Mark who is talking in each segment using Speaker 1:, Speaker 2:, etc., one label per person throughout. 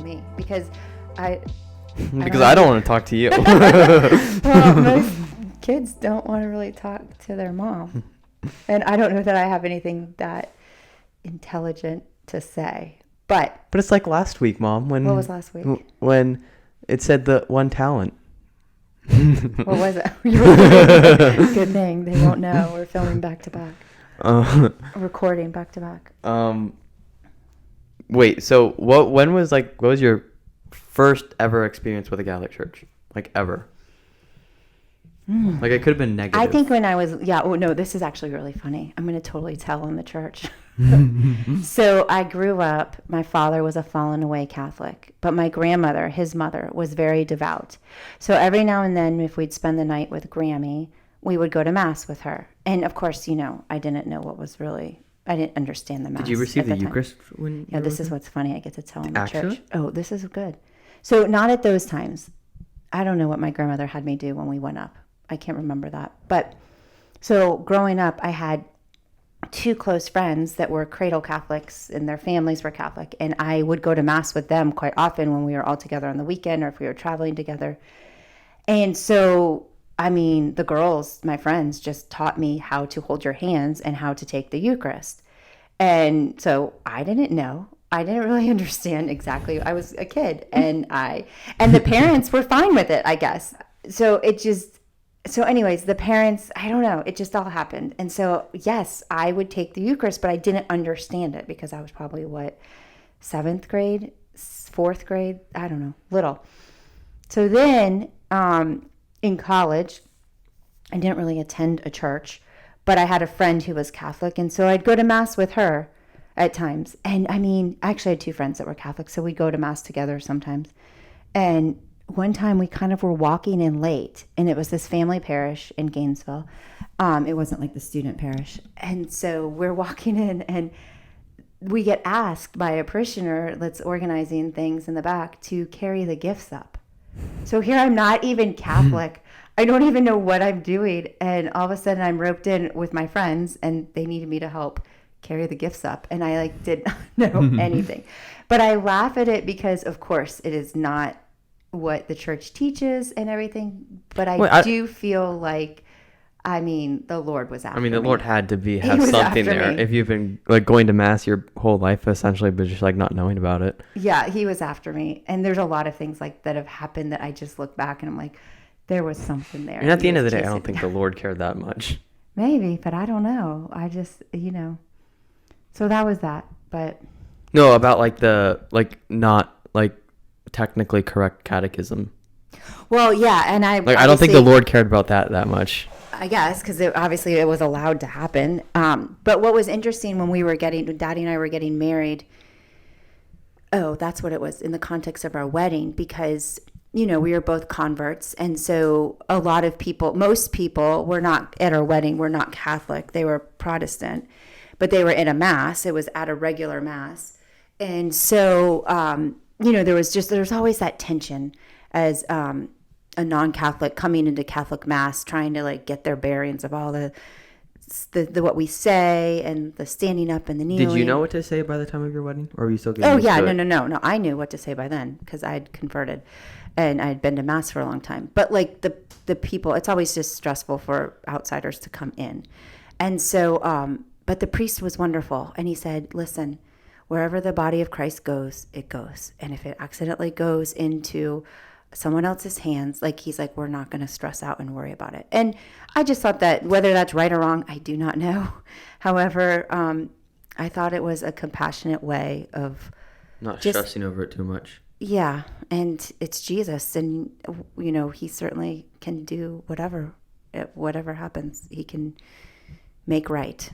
Speaker 1: me because I
Speaker 2: don't want to talk to you.
Speaker 1: Well, most kids don't want to really talk to their mom. And I don't know that I have anything that intelligent to say. But
Speaker 2: it's like last week, Mom.
Speaker 1: What was last week?
Speaker 2: When it said the one talent.
Speaker 1: What was it? Good thing. They won't know. We're filming back to back. Recording back to back.
Speaker 2: Wait, so what was your first ever experience with a Catholic church? Like ever? Like it could have been negative.
Speaker 1: I think when I was, no, this is actually really funny. I'm going to totally tell on the church. So I grew up, my father was a fallen away Catholic, but my grandmother, his mother, was very devout. So every now and then, if we'd spend the night with Grammy, we would go to Mass with her. And of course, I didn't know I didn't understand the Mass.
Speaker 2: Did you receive the Eucharist when
Speaker 1: Yeah, this is what's funny. I get to tell in the
Speaker 2: Actually?
Speaker 1: church. Oh, this is good. So not at those times. I don't know what my grandmother had me do when we went up. I can't remember that. But so growing up, I had 2 close friends that were cradle Catholics and their families were Catholic. And I would go to Mass with them quite often when we were all together on the weekend or if we were traveling together. And so, the girls, my friends, just taught me how to hold your hands and how to take the Eucharist. And so I didn't know. I didn't really understand exactly. I was a kid and the parents were fine with it, I guess. So anyways, the parents, I don't know, it just all happened. And so, yes, I would take the Eucharist, but I didn't understand it because I was probably, 7th grade, 4th grade? I don't know, little. So then in college, I didn't really attend a church, but I had a friend who was Catholic. And so I'd go to Mass with her at times. And I actually had 2 friends that were Catholic, so we'd go to Mass together sometimes. And one time we kind of were walking in late, and it was this family parish in Gainesville. It wasn't like the student parish. And so we're walking in, and we get asked by a parishioner that's organizing things in the back to carry the gifts up. So here I'm not even Catholic. I don't even know what I'm doing. And all of a sudden I'm roped in with my friends, and they needed me to help carry the gifts up. And I did not know anything. But I laugh at it because, of course, it is not what the church teaches and everything, but I do feel like, the Lord was after me.
Speaker 2: The Lord had to have something there. Me. If you've been going to Mass your whole life, essentially, but just not knowing about it.
Speaker 1: Yeah, he was after me. And there's a lot of things that have happened that I just look back and I'm like, there was something there.
Speaker 2: And at the end of the day, I don't think the Lord cared that much.
Speaker 1: Maybe, but I don't know. I just, so that was that. But
Speaker 2: no, about not technically correct catechism.
Speaker 1: Well, yeah, and I
Speaker 2: don't think the Lord cared about that much.
Speaker 1: I guess because obviously it was allowed to happen. But what was interesting when Daddy and I were getting married. Oh, that's what it was in the context of our wedding, because we were both converts, and so a lot of people, most people, were not at our wedding. Were not Catholic; they were Protestant, but they were in a Mass. It was at a regular Mass, and so. There's always that tension as a non-Catholic coming into Catholic Mass, trying to get their bearings of all the what we say and the standing up and the kneeling.
Speaker 2: Did you know what to say by the time of your wedding, or were you still getting?
Speaker 1: Oh yeah, no. I knew what to say by then because I had converted, and I had been to Mass for a long time. But the people, it's always just stressful for outsiders to come in, and so but the priest was wonderful, and he said, "Listen. Wherever the body of Christ goes, it goes. And if it accidentally goes into someone else's hands, he's like, we're not going to stress out and worry about it." And I just thought that whether that's right or wrong, I do not know. However, I thought it was a compassionate way of
Speaker 2: not stressing over it too much.
Speaker 1: Yeah. And it's Jesus. And, he certainly can do whatever happens, he can make right.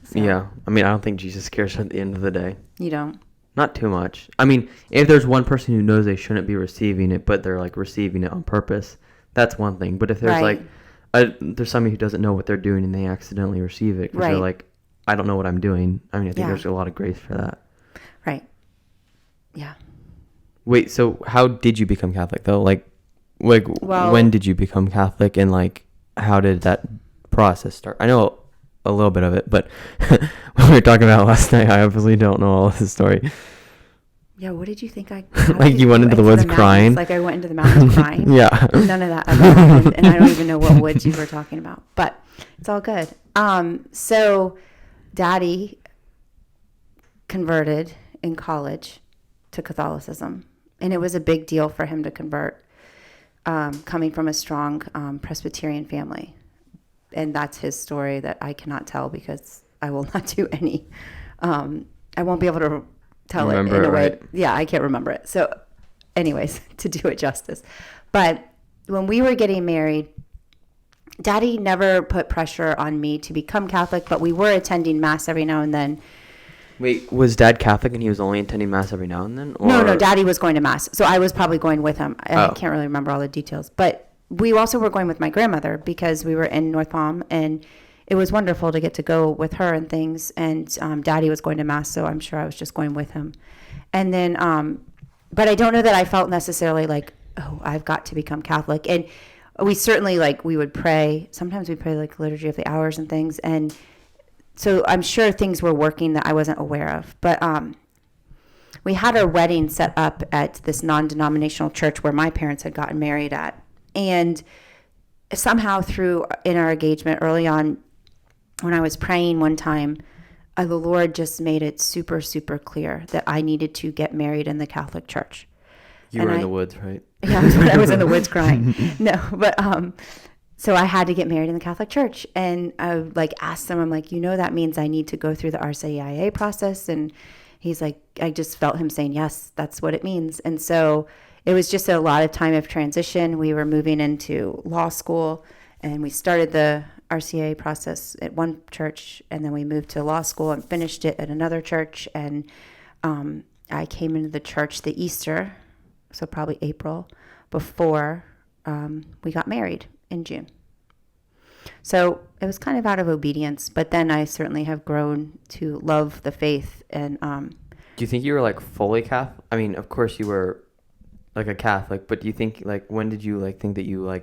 Speaker 1: So.
Speaker 2: Yeah. I don't think Jesus cares at the end of the day.
Speaker 1: You don't?
Speaker 2: Not too much. If there's one person who knows they shouldn't be receiving it, but they're receiving it on purpose, that's one thing. But if there's there's somebody who doesn't know what they're doing and they accidentally receive it because they're I don't know what I'm doing. I think there's a lot of grace for that. Right. Yeah. Wait, so how did you become Catholic though? When did you become Catholic, and how did that process start? I know a little bit of it, but when we were talking about it last night, I obviously don't know all of the story.
Speaker 1: Yeah, what did you think
Speaker 2: Like you went into the woods crying?
Speaker 1: Like I went into the mountains crying.
Speaker 2: Yeah.
Speaker 1: None of that ever happened, and I don't even know what woods you were talking about, but it's all good. So Daddy converted in college to Catholicism, and it was a big deal for him to convert, coming from a strong Presbyterian family. And that's his story that I cannot tell because I will not do any. I won't be able to tell it in a way. Right? Yeah, I can't remember it. So anyways, to do it justice. But when we were getting married, Daddy never put pressure on me to become Catholic, but we were attending Mass every now and then.
Speaker 2: Wait, was Dad Catholic and he was only attending Mass every now and then? Or?
Speaker 1: No, Daddy was going to Mass. So I was probably going with him. I can't really remember all the details. But we also were going with my grandmother because we were in North Palm, and it was wonderful to get to go with her and things. And Daddy was going to Mass, so I'm sure I was just going with him. And then, but I don't know that I felt necessarily like, oh, I've got to become Catholic. And we certainly, like, we would pray. Sometimes we pray, like, Liturgy of the Hours and things. And so I'm sure things were working that I wasn't aware of. But we had our wedding set up at this non-denominational church where my parents had gotten married at. And somehow in our engagement early on, when I was praying one time, the Lord just made it super, super clear that I needed to get married in the Catholic Church.
Speaker 2: You were in the woods, right?
Speaker 1: Yeah, I was in the woods crying. No, but so I had to get married in the Catholic Church. And I asked him, I'm like, that means I need to go through the RCIA process. And he's like, I just felt him saying, yes, that's what it means. And so it was just a lot of time of transition. We were moving into law school, and we started the RCA process at one church, and then we moved to law school and finished it at another church. And I came into the church the Easter, so probably April, before we got married in June. So it was kind of out of obedience, but then I certainly have grown to love the faith. And
Speaker 2: do you think you were fully Catholic? I mean, of course you were a Catholic, but do you think when did you think that you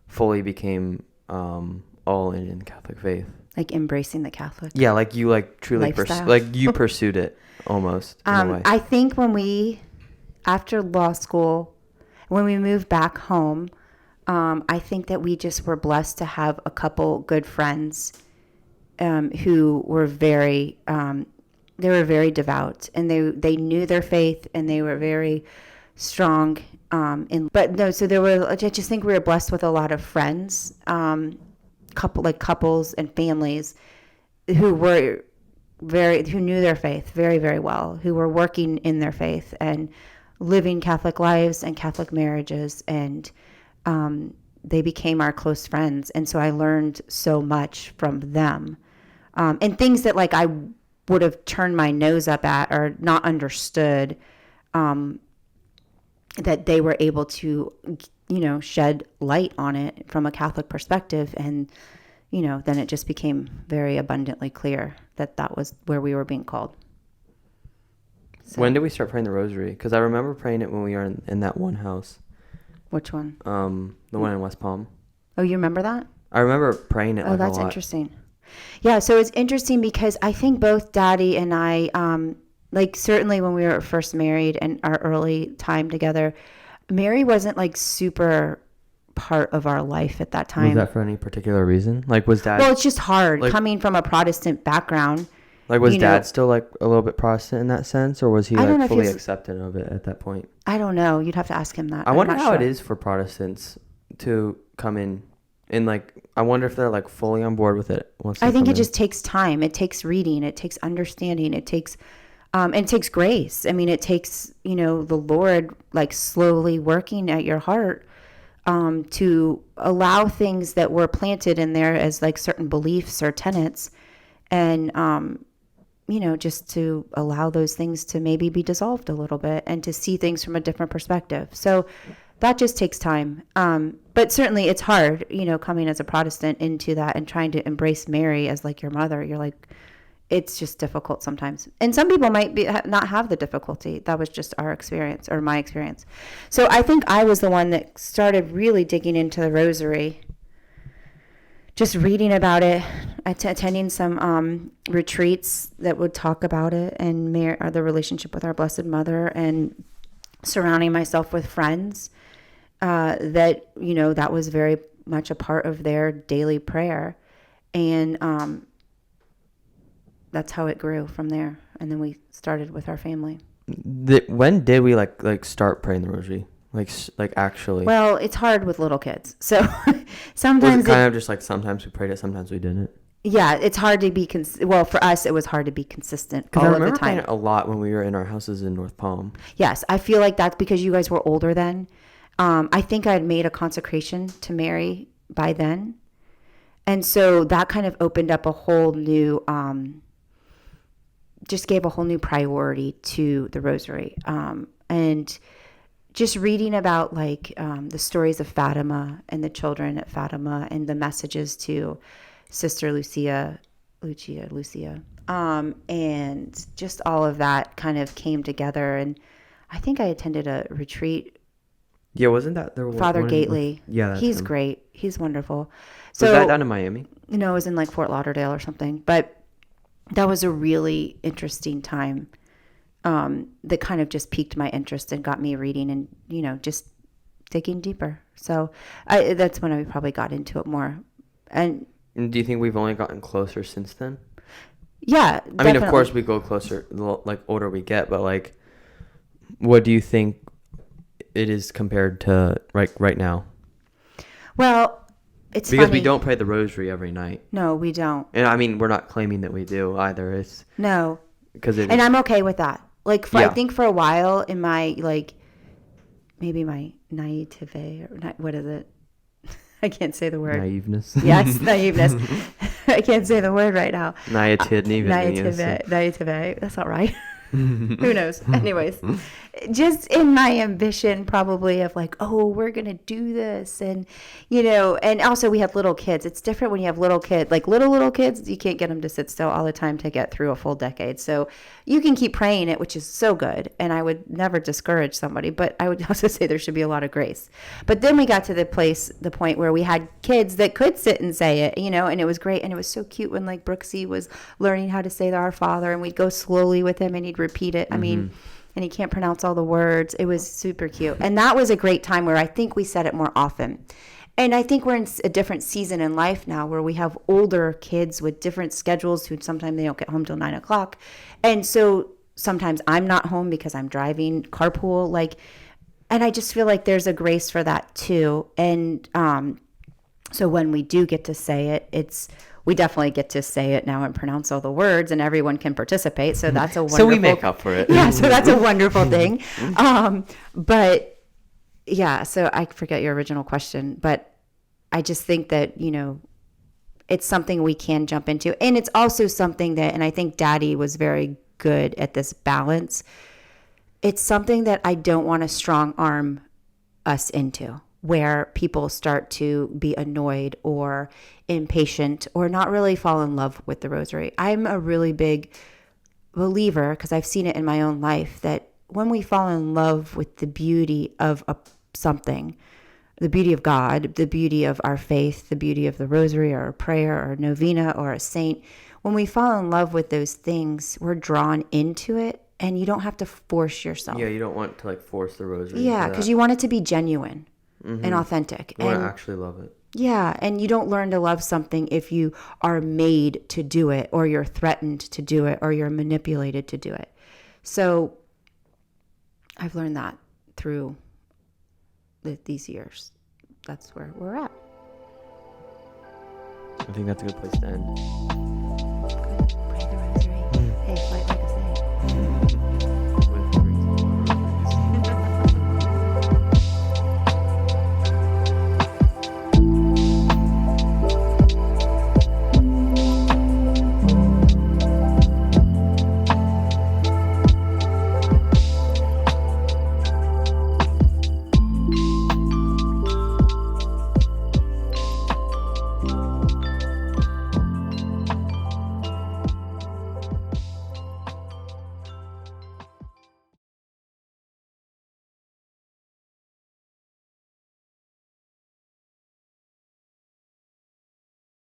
Speaker 2: fully became all in the Catholic faith?
Speaker 1: Embracing the Catholic.
Speaker 2: Yeah, you truly you pursued it almost in a way.
Speaker 1: I think after law school, when we moved back home, I think that we just were blessed to have a couple good friends who were very devout, and they knew their faith, and they were very strong. I just think we were blessed with a lot of friends, couples and families who knew their faith very, very well, who were working in their faith and living Catholic lives and Catholic marriages, and they became our close friends. And so I learned so much from them, and things that I would have turned my nose up at or not understood, that they were able to, shed light on it from a Catholic perspective. And, then it just became very abundantly clear that was where we were being called. So,
Speaker 2: when did we start praying the rosary? Because I remember praying it when we were in that one house.
Speaker 1: Which one?
Speaker 2: The one in West Palm.
Speaker 1: Oh, you remember that?
Speaker 2: I remember praying it a lot. Oh,
Speaker 1: that's interesting. Yeah, so it's interesting because I think both Daddy and I, certainly when we were first married and our early time together, Mary wasn't super part of our life at that time.
Speaker 2: Was that for any particular reason? Was Dad?
Speaker 1: Well, it's just hard coming from a Protestant background.
Speaker 2: Was Dad still a little bit Protestant in that sense, or was he fully acceptant of it at that point?
Speaker 1: I don't know. You'd have to ask him that.
Speaker 2: I wonder how it is for Protestants to come in. And I wonder if they're fully on board with it once.
Speaker 1: I think it just takes time. It takes reading. It takes understanding. It takes grace. I mean, it takes the Lord slowly working at your heart to allow things that were planted in there as certain beliefs or tenets, and just to allow those things to maybe be dissolved a little bit and to see things from a different perspective. So that just takes time. But certainly it's hard, coming as a Protestant into that and trying to embrace Mary as your mother. You're it's just difficult sometimes. And some people might not have the difficulty. That was just our experience, or my experience. So I think I was the one that started really digging into the rosary, just reading about it attending some retreats that would talk about it and the relationship with our Blessed Mother, and surrounding myself with friends that, that was very much a part of their daily prayer. And that's how it grew from there. And then we started with our family.
Speaker 2: When did we like start praying the rosary? Like actually?
Speaker 1: Well, it's hard with little kids. So sometimes
Speaker 2: was it kind of just like sometimes we prayed it, sometimes we didn't?
Speaker 1: Yeah, it's hard to be well, for us it was hard to be consistent all of the time.
Speaker 2: Because I remember praying it a lot when we were in our houses in North Palm.
Speaker 1: Yes, I feel like that's because you guys were older then. I think I had made a consecration to Mary by then. And so that kind of opened up a whole new just gave a whole new priority to the rosary. And just reading about the stories of Fatima and the children at Fatima and the messages to Sister Lucia, and just all of that kind of came together. And I think I attended a retreat.
Speaker 2: Yeah, wasn't that there?
Speaker 1: Father Gately.
Speaker 2: Yeah,
Speaker 1: he's
Speaker 2: him.
Speaker 1: Great. He's wonderful. So
Speaker 2: was that down in Miami?
Speaker 1: No, it was in Fort Lauderdale or something. But that was a really interesting time. That kind of just piqued my interest and got me reading and, just digging deeper. So that's when I probably got into it more. And
Speaker 2: do you think we've only gotten closer since then?
Speaker 1: Yeah,
Speaker 2: I mean, of course we go closer, older we get, but what do you think it is compared to right now?
Speaker 1: Well, it's
Speaker 2: because
Speaker 1: funny.
Speaker 2: We don't pray the rosary every night.
Speaker 1: No, we don't.
Speaker 2: And I mean, we're not claiming that we do either.
Speaker 1: No.
Speaker 2: And
Speaker 1: I'm okay with that.
Speaker 2: Yeah.
Speaker 1: I think for a while in my, maybe my naivete, or what is it? I can't say the word.
Speaker 2: Naiveness.
Speaker 1: Yes, naiveness. I can't say the word right now.
Speaker 2: Naivete.
Speaker 1: That's not right. Who knows? Anyways, just in my ambition probably of we're going to do this. And, and also we have little kids. It's different when you have little kids, little kids, you can't get them to sit still all the time to get through a full decade. So you can keep praying it, which is so good. And I would never discourage somebody, but I would also say there should be a lot of grace. But then we got to the point where we had kids that could sit and say it, and it was great. And it was so cute when Brooksy was learning how to say the Our Father, and we'd go slowly with him and he'd repeat it. I mean, and he can't pronounce all the words. It was super cute. And that was a great time where I think we said it more often. And I think we're in a different season in life now where we have older kids with different schedules who sometimes they don't get home till 9:00. And so sometimes I'm not home because I'm driving, carpool, and I just feel like there's a grace for that too. And so when we do get to say it, we definitely get to say it now and pronounce all the words, and everyone can participate. So that's a wonderful.
Speaker 2: So we make up for it.
Speaker 1: Yeah, so that's a wonderful thing. But yeah, so I forget your original question, but I just think that, it's something we can jump into. And it's also something that, and I think Daddy was very good at this balance. It's something that I don't want to strong arm us into, where people start to be annoyed or impatient or not really fall in love with the rosary. I'm a really big believer, because I've seen it in my own life, that when we fall in love with the beauty of something, the beauty of God, the beauty of our faith, the beauty of the rosary or a prayer or a novena or a saint, when we fall in love with those things, we're drawn into it, and you don't have to force yourself.
Speaker 2: Yeah, you don't want to force the rosary.
Speaker 1: Yeah, because you want it to be genuine and authentic.
Speaker 2: You want to actually love it.
Speaker 1: Yeah, and you don't learn to love something if you are made to do it, or you're threatened to do it, or you're manipulated to do it. So I've learned that through these years. That's where we're at.
Speaker 2: I think that's a good place to end.
Speaker 1: Pray the rosary. Hey, fight like a saint.